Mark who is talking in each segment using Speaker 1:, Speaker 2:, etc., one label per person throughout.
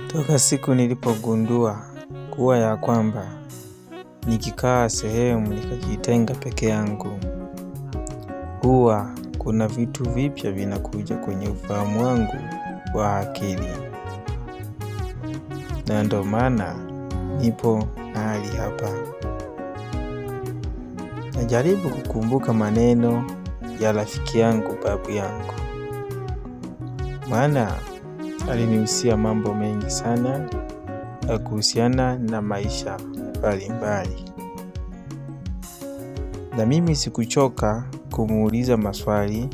Speaker 1: Toka siku nilipogundua kuwa ya kwamba nikikaa sehemu nikajitenga peke yangu, huwa kuna vitu vipya vinakuja kwenye ufahamu wangu wa akili, na ndo maana nipo mahali hapa. Najaribu kukumbuka maneno ya rafiki yangu, babu yangu, maana alinihusia mambo mengi sana ya kuhusiana na maisha mbalimbali, na mimi sikuchoka kumuuliza maswali,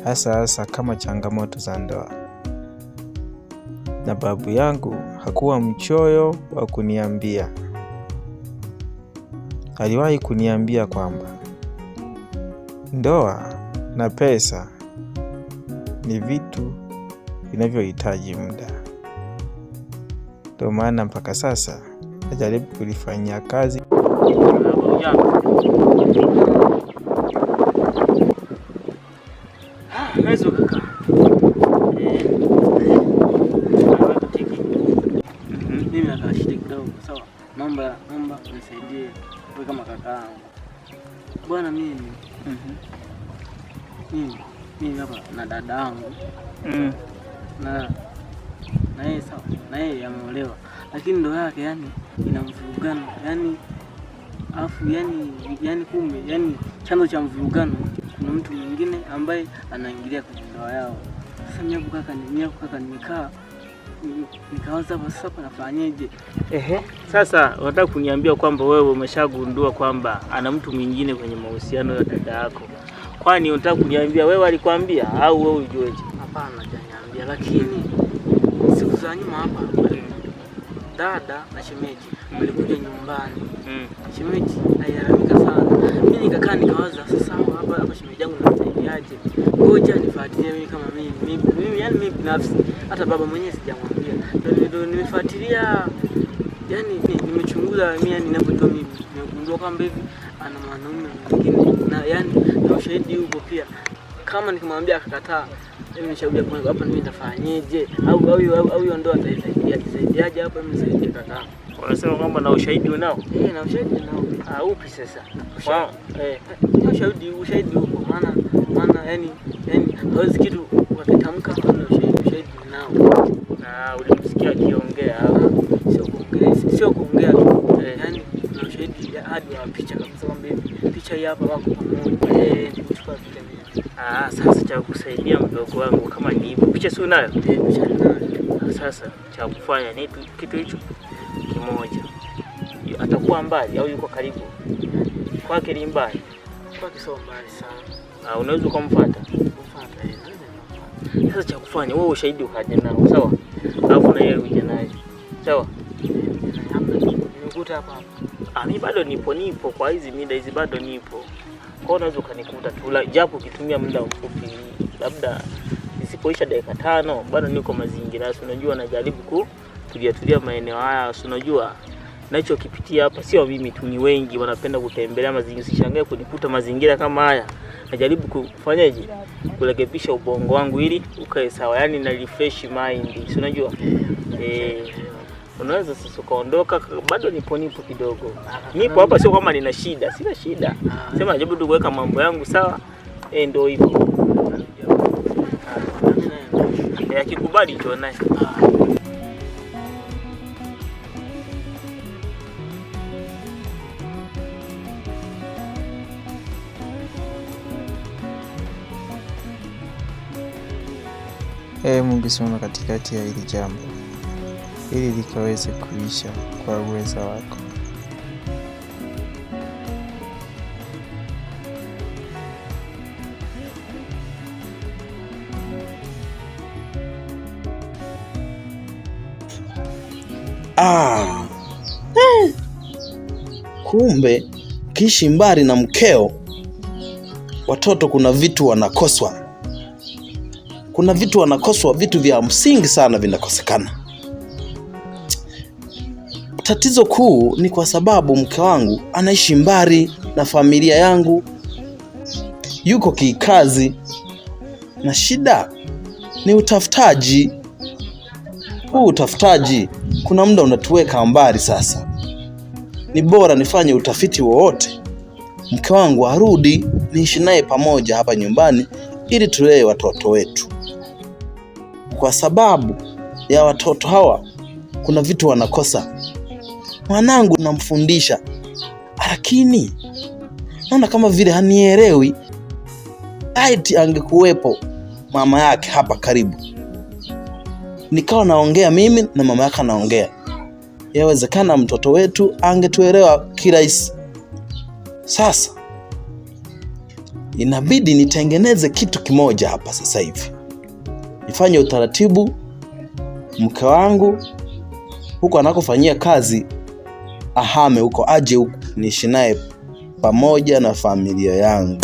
Speaker 1: hasa kama changamoto za ndoa. Na babu yangu hakuwa mchoyo wa kuniambia. Aliwahi kuniambia kwamba ndoa na pesa ni vitu vinavyohitaji muda. Ndio maana mpaka sasa najaribu kulifanyia kazi.
Speaker 2: Mimi nakashida kidogo, sawa. Naomba unisaidie wewe kama kakaangu. Bwana mimi hapa na dada yangu. Na yeye sawa. Na yeye ameolewa. Lakini ndoa yake yani ina mvurugano. Yani kumbe chanzo cha mvurugano kuna mtu mwingine ambaye anaingilia kwenye ndoa yao. Sasa mimi kaka nimekaa nikaanza sasa nafanyaje?
Speaker 3: Sasa unataka kuniambia kwamba wewe umeshagundua kwamba ana mtu mwingine kwenye mahusiano ya dada yako. Kwani unataka kuniambia wewe alikwambia au wewe ulijueje?
Speaker 2: Hapana, hajaniambia, lakini siku za nyuma hapa dada na shemeji walikuja nyumbani. Shemeji alilalamika sana. Mimi nikakaa nikawaza sasa hapa shemeji yangu namsaidiaje? Ngoja nifuatilie mimi kama mimi binafsi, hata baba mwenyewe sijamwambia. Ndio nimefuatilia, nimechunguza mimi ninapojua mimi. Nimegundua kwamba hivi ana mwanaume mwingine na ushahidi upo pia. Kama nikimwambia akakataa, mimi nishauri kwa hapa mimi nitafanyaje? Au hiyo ndoa atasaidiaje hapa mimi nisaidie kaka?
Speaker 3: Unasema kwamba na ushahidi unao?
Speaker 2: Na ushahidi nao.
Speaker 3: Upi sasa?
Speaker 2: Ushahidi upo, maana hawezi kitu wakitamka na ushahidi nao.
Speaker 3: Ulimsikia akiongea au
Speaker 2: sio kuongea tu. Na ushahidi hadi wa picha kabisa, kwamba picha hii hapa wako pamoja. Kuchukua picha mimi.
Speaker 3: Sasa cha kusaidia mdogo wangu kama ni hivyo. Picha si unayo?
Speaker 2: Picha ninayo.
Speaker 3: Sasa cha kufanya ni kitu hicho kimoja. Atakuwa mbali au yuko karibu? Kwake ni mbali.
Speaker 2: Kwake sio mbali sana.
Speaker 3: Unaweza kumfuata? Sasa cha kufanya wewe ushahidi ukaje nao, sawa? Alafu na yeye uje naye. Sawa?
Speaker 2: Nimekuta hapa.
Speaker 3: Mimi bado nipo kwa hizi mida hizi bado nipo. Kwa unaweza ukanikuta tu japo ukitumia muda mfupi, labda isipoisha dakika 5 bado niko mazingira. Unajua najaribu kutulia maeneo haya. Unajua nachokipitia hapa sio mimi tu, ni wengi wanapenda kutembelea mazingira. Sishangae kunikuta mazingira kama haya. Najaribu kufanyaje? Kurekebisha ubongo wangu ili ukae sawa, na refresh mind. Unajua unaweza sasa kaondoka, bado nipo kidogo. Nipo hapa, sio kama nina shida, sina shida. Sema najaribu tu kuweka mambo yangu sawa. Ndio hivyo. Akikubali tu naye.
Speaker 1: Mungu simama katikati ya hili jambo, ili likaweze kuisha kwa uwezo wako.
Speaker 4: Kumbe kiishi mbali na mkeo, watoto kuna vitu wanakoswa. Vitu vya msingi sana vinakosekana. Tatizo kuu ni kwa sababu mke wangu anaishi mbali na familia yangu, yuko kikazi. na shida ni utafutaji. Huu utafutaji kuna muda unatuweka mbali. Sasa ni bora nifanye utafiti wowote, mke wangu arudi, niishi naye pamoja hapa nyumbani ili tulee watoto wetu. Kwa sababu ya watoto hawa kuna vitu wanakosa. Mwanangu namfundisha, lakini naona kama vile hanielewi. Laiti angekuwepo mama yake hapa karibu, nikawa naongea mimi na mama yake anaongea, yawezekana mtoto wetu angetuelewa kirahisi. Sasa inabidi nitengeneze kitu kimoja hapa sasa hivi, nifanye utaratibu, mke wangu huko anakofanyia kazi ahame huko, aje huko niishi naye pamoja na familia yangu.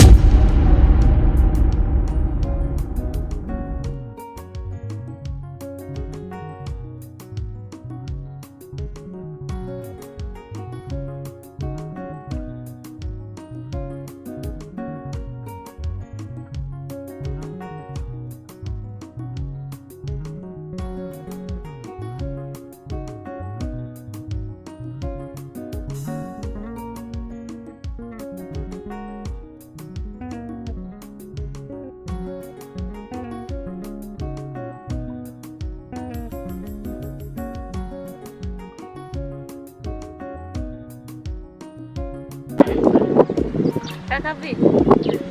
Speaker 5: Kaka vipi?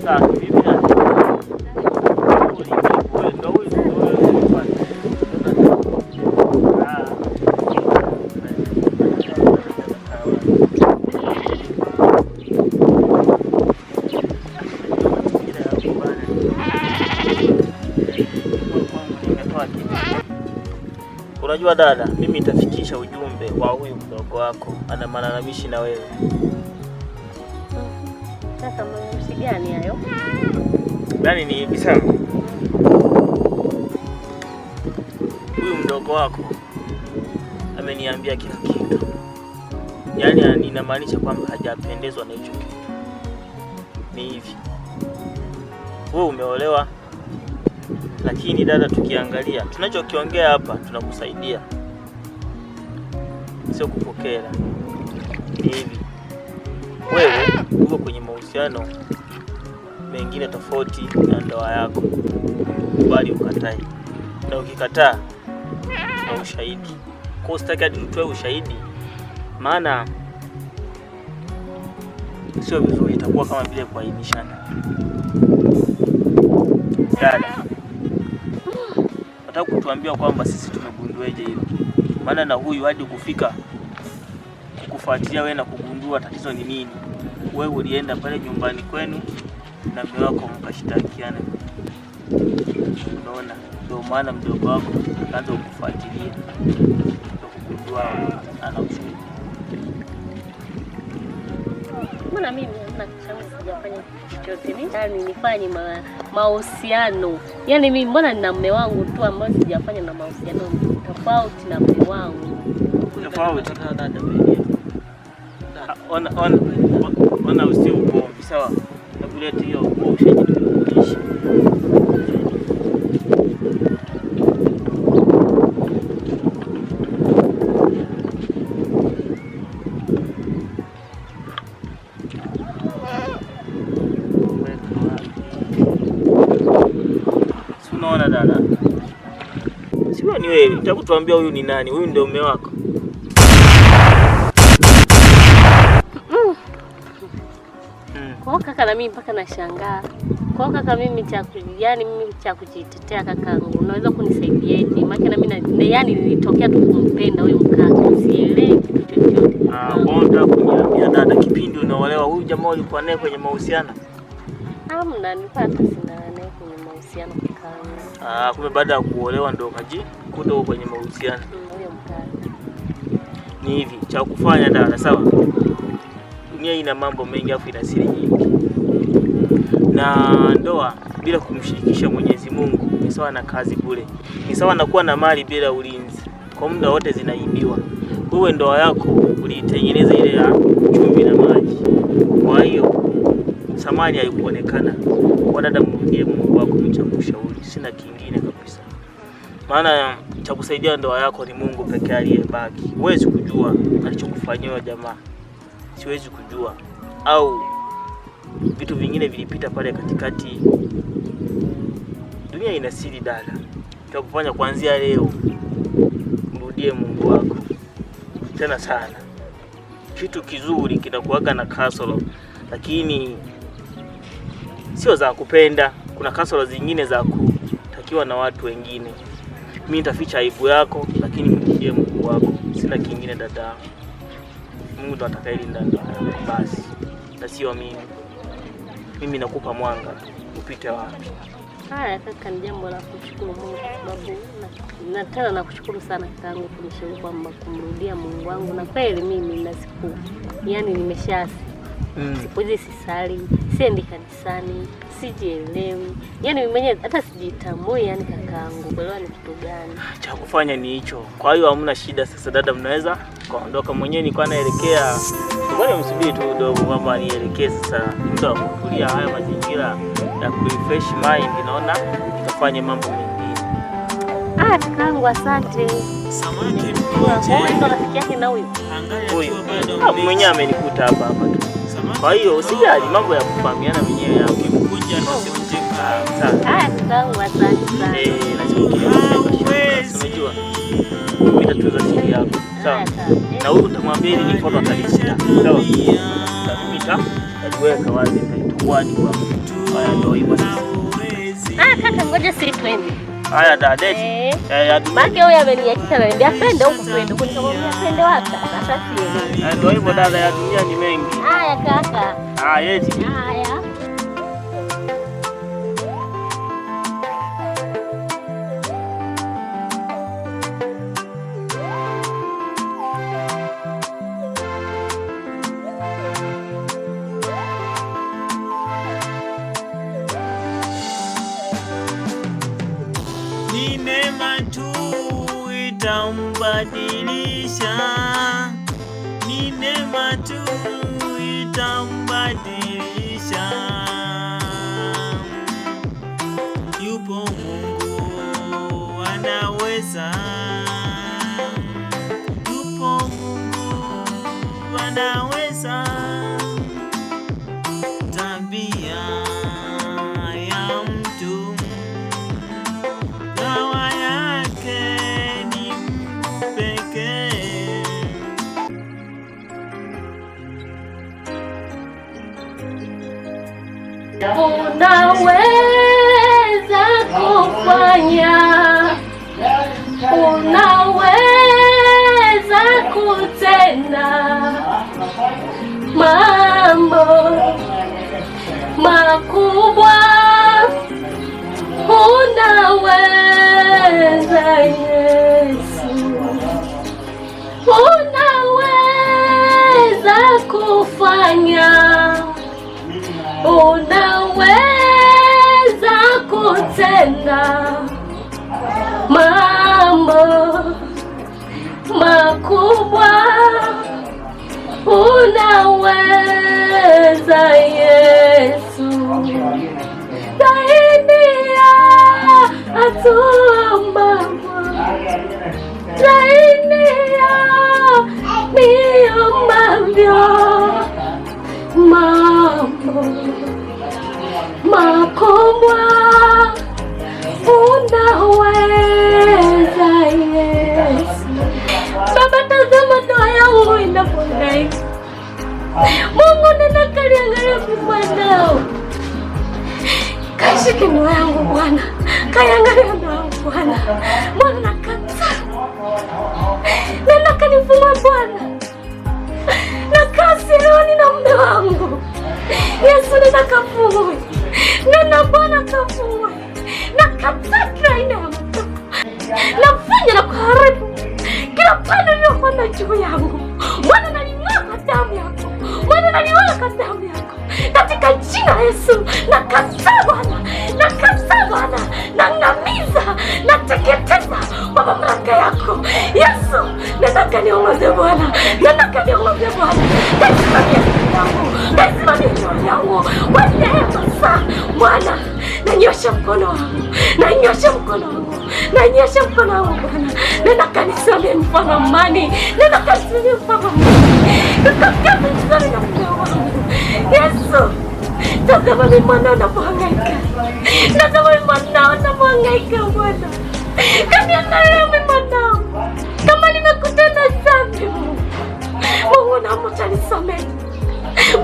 Speaker 3: Sawa, vipi na? Unajua dada, mimi nitafikisha ujumbe wa huyu mdogo wako, ana malalamishi na wewe.
Speaker 5: Sasa malalamishi gani hayo?
Speaker 3: Yaani ni hivi sana. Huyu mdogo wako ameniambia kila kitu. Yaani inamaanisha kwamba hajapendezwa na hicho kitu. Ni hivi. Wewe umeolewa, lakini dada, tukiangalia tunachokiongea hapa tunakusaidia, sio kupokea. Ni hivi, wewe uko kwenye mahusiano mengine tofauti na ndoa yako, bali ukatae, na ukikataa na ushahidi. Kwa sitaki hadi utoe ushahidi, maana sio vizuri, itakuwa kama vile kuaibishana. Dada, nataka kutuambia kwamba sisi tumegunduaje hilo? Maana na huyu hadi kufika kukufuatilia wewe na kugundua tatizo ni nini. Wewe ulienda pale nyumbani kwenu na mume wako mkashtakiana. Unaona, ndio maana mdogo wako akaanza kukufuatilia ndio kugundua ana ushahidi.
Speaker 5: Mbona mimi hamna kitu sijafanya chochote? Mimi nifanye mahusiano. Yaani mimi mbona nina mume wangu tu ambao sijafanya na mahusiano tofauti na mume wangu.
Speaker 3: Tofauti na dada wewe. Ona usio ugomvi, sawa? Nakuleta hiyo ushahidi tulishi. Unaona dada? Sio ni wewe, nitakutuambia huyu ni nani? Huyu ndio mume wako.
Speaker 5: Kwa kaka na mimi mpaka nashangaa. Kwa kaka mimi cha kujitetea kakaangu. Unaweza kunisaidiaje? Maana na mimi yani nilitokea tu kumpenda huyo mkaka. Sielewi kitu chochote.
Speaker 3: Bonda kuniambia dada, kipindi unaolewa huyu jamaa ulikuwa naye kwenye mahusiano?
Speaker 5: Hamna, nilikuwa sina naye kwenye mahusiano kakaangu.
Speaker 3: Kumbe baada ya kuolewa ndio ukajikuta huko kwenye mahusiano.
Speaker 5: Huyo mkaka.
Speaker 3: Ni hivi, cha kufanya dada, sawa? Dunia ina mambo mengi afu ina siri nyingi. Na ndoa bila kumshirikisha Mwenyezi Mungu ni sawa na kazi bure. Ni sawa na kuwa na mali bila ulinzi. Kwa muda wote zinaibiwa. Wewe ndoa yako uliitengeneza ile ya chumvi na maji. Kwa hiyo samani haikuonekana. Kwa dada, mrudie Mungu wako, mchakushauri, sina kingine kabisa. Maana cha kusaidia ndoa yako ni Mungu pekee aliyebaki. Huwezi kujua alichokufanyia jamaa, siwezi kujua, au vitu vingine vilipita pale katikati. Dunia ina siri dada. Cha kufanya kuanzia leo, mrudie Mungu wako tena sana. Kitu kizuri kinakuaga na kasoro, lakini sio za kupenda. Kuna kasoro zingine za kutakiwa na watu wengine. Mimi nitaficha aibu yako, lakini mrudie Mungu wako. Sina kingine dada. Mungu ndo atakayelinda ndoa yako basi, na sio mimi. Mimi nakupa mwanga upite wapi.
Speaker 5: Haya kaka, ni jambo la kushukuru Mungu kwa sababu na tena nakushukuru sana kakaangu kunishauri kwamba kumrudia Mungu wangu, na kweli mimi na siku yani nimeshasi. Siku hizi sisali, siendi kanisani, sijielewi. Yani mimi mwenyewe hata sijitambui yani kakaangu. Kuelewa ni kitu gani?
Speaker 3: Cha kufanya ni hicho. Kwa hiyo hamna shida sasa dada, mnaweza kaondoka. Mwenyewe nilikuwa naelekea. Ngoja msubiri tu kidogo mama nielekee sasa. Muda wa kutulia haya mazingira ya refresh mind, naona tutafanya mambo mengine.
Speaker 5: Kakaangu asante.
Speaker 3: Samaki
Speaker 5: ndo rafiki yake na huyu.
Speaker 3: Mwenyewe amenikuta hapa tu. Kwa hiyo usijali, mambo ya kufahamiana wenyewe hapo.
Speaker 5: Kakaangu asante sana.
Speaker 3: Unajua nitatunza siri yako. Sawa. Na huyu utamwambia ili ni foto atalishika. Sawa. Mimi nitaweka wazi nitaituani kwa mtu. Haya ndio hivyo sasa.
Speaker 5: Kaka ngoja sisi twende.
Speaker 3: Haya dadeti.
Speaker 5: Maki huyu ameniacha na niambia twende huko twende. Kunikamwambia twende wapi? Sasa sielewi.
Speaker 3: Ndio hivyo dada, ya dunia ni mengi.
Speaker 5: Haya kaka.
Speaker 3: Eti.
Speaker 5: Haya.
Speaker 6: Ni neema tu itambadilisha, ni neema tu itambadilisha. Yupo Mungu anaweza, yupo Mungu anaweza. Tabia ya mtu dawa yake ni pekee.
Speaker 5: Unaweza kufanya, unaweza kutenda mambo makubwa. Unaweza Yesu, unaweza kufanya, unaweza kutenda mambo makubwa. Unaweza Yesu, zaidi ya atuombavyo, zaidi ya niombavyo. Mambo makubwa unaweza Yesu. Baba, tazama ndoa yangu inapohangaika. Mungu, nenda kaliangalia mwanao. Kashike ndoa yangu Bwana, kaiangalia ndoa yangu Bwana. Bwana nakataa, nenda kanifumue Bwana. Nakaa sioni na mume wangu. Yesu, nenda kafumue, nenda Bwana kafumue. Nakataa kila aina ya mtu, nafanya na kuharibu kila pande iliyokwenda juu yangu. Bwana, nalimwaga damu yako, Bwana, nalimwaga damu yako katika jina la Yesu. Nakataa Bwana, nakataa Bwana, nangamiza, nateketeza kwa mamlaka yako Yesu. Nenda kaniongoze Bwana, nenda kaniongoze Bwana. yangu, nasimamia ndoa yangu kwa neema za Bwana. Nanyosha mkono wangu, nanyosha mkono wangu, nanyosha mkono wangu Bwana. Nenda kanisani mfano amani, nenda kanisani mfano amani, nikakaa vizuri na mume wangu. Yesu, tazama mimi mwanao napohangaika, tazama mimi mwanao napohangaika Bwana. Kaniangalia mimi mwanao, kama nimekutenda dhambi Mungu naomba utanisamehe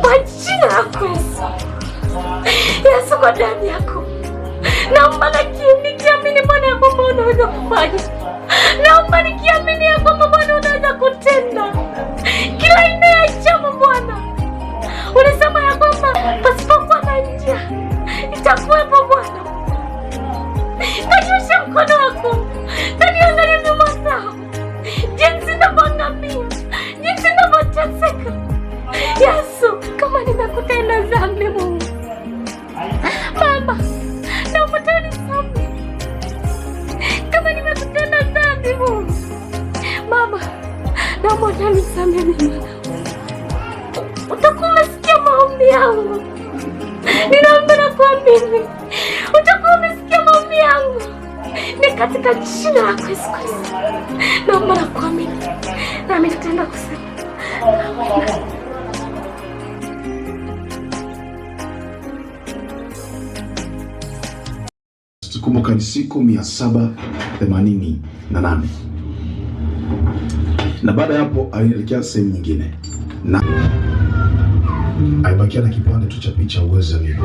Speaker 5: kwa jina lako Yesu. Yesu, kwa damu yako naomba nikiamini Bwana ya kwamba unaweza kufanya. Naomba nikiamini ya kwamba Bwana unaweza kutenda kila aina ya jambo Bwana. Ulisema ya kwamba pasipokuwa na njia itakuwepo Bwana. Kanyosha mkono wako, kaniangalia mimi mwanao, jinsi ninavyoangamia, jinsi ninavyoteseka. Yesu, kama nimekutenda dhambi Mungu Baba, naomba unisamehe. Kama nimekutenda dhambi Mungu Baba, naomba unisamehe mimi. Utakuwa umesikia maombi yangu, ninaomba na kuamini utakuwa umesikia maombi yangu. Ni katika jina la Yesu Kristo naomba na kuamini, nami nitaenda kusema
Speaker 7: Kumbuka ni siku 788 na baada ya hapo alielekea sehemu nyingine na alibakia na kipande tu cha picha uweze mimi.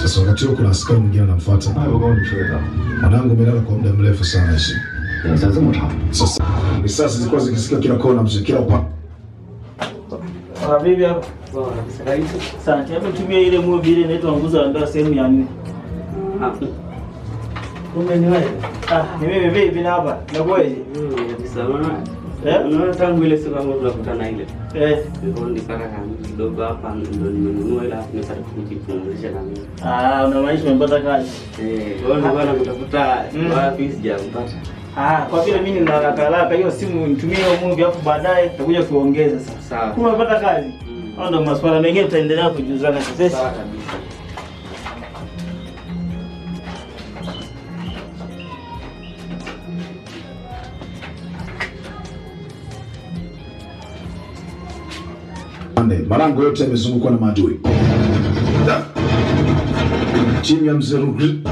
Speaker 7: Sasa wakati huo kuna askari mwingine anamfuata. Mwanangu amelala kwa muda mrefu sana hivi. Sasa risasi zilikuwa zikisikia kila kona, mzee, kila upande.
Speaker 3: Bibi hapo. Asante. Hapo tumia ile mobile inaitwa nguzo ya ndoa sehemu ya 4.
Speaker 2: Kumbe ni wewe?
Speaker 3: Ni mimi bibi na hapa. Nakuaje?
Speaker 2: Salama. Unaona tangu ile siku ambayo tunakutana ile. Ndio nipaka kidogo hapa ndio nimenunua ile hapo nipata kujipumzisha na mimi.
Speaker 3: Una maisha umepata kazi.
Speaker 2: Wewe ndio bwana kutafuta wapi sijakupata.
Speaker 3: Kwa vile mimi nina haraka hiyo simu nitumie hiyo movie hapo baadaye tutakuja kuongeza sasa.
Speaker 2: Sawa.
Speaker 3: Kama umepata kazi. Ndio masuala mengine tutaendelea kujuzana sasa.
Speaker 2: Sawa kabisa.
Speaker 7: Malango yote yamezungukwa na maadui. Chini ya mzee Rugri